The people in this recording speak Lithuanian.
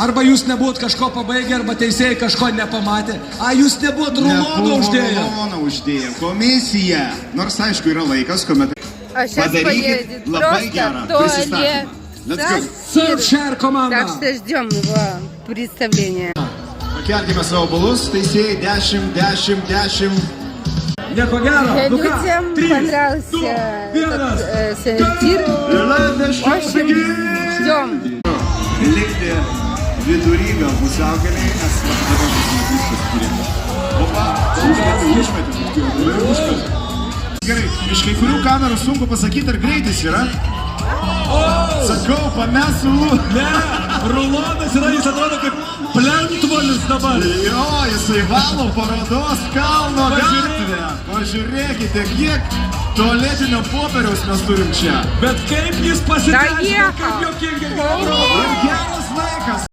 Arba jūs nebuvot kažko pabaigę, arba teisėjai kažko nepamatė. Jūs nebuvot ruloną uždėję. Ruloną uždėję. Komisija. Nors aišku yra laikas, kuomet padarykit labai gerą присоединение. Surfshare команда. Так что ждем его представления. Pakelkime savo balus, teisėjai 10, 10, 10. Nieko gero. Людям понравился этот тир. В общем, ждем. Likti vidury gal pusiaugaliai, nes dabar viskas turime. Opa, užmetė. Gerai, iš kai kurių kamerų sunku pasakyti, ar greitis yra. Sakau, pamesiu. Ne, rulonas yra, jis atrodo kaip plentvolis dabar. Jo, jisai valo parodos kalno gatvę. Pažiūrėkite, kiek tualetinio popieriaus mes turim čia. Bet kaip jis pasiteisino, Доехал. kaip jokingai. Ir geras laikas.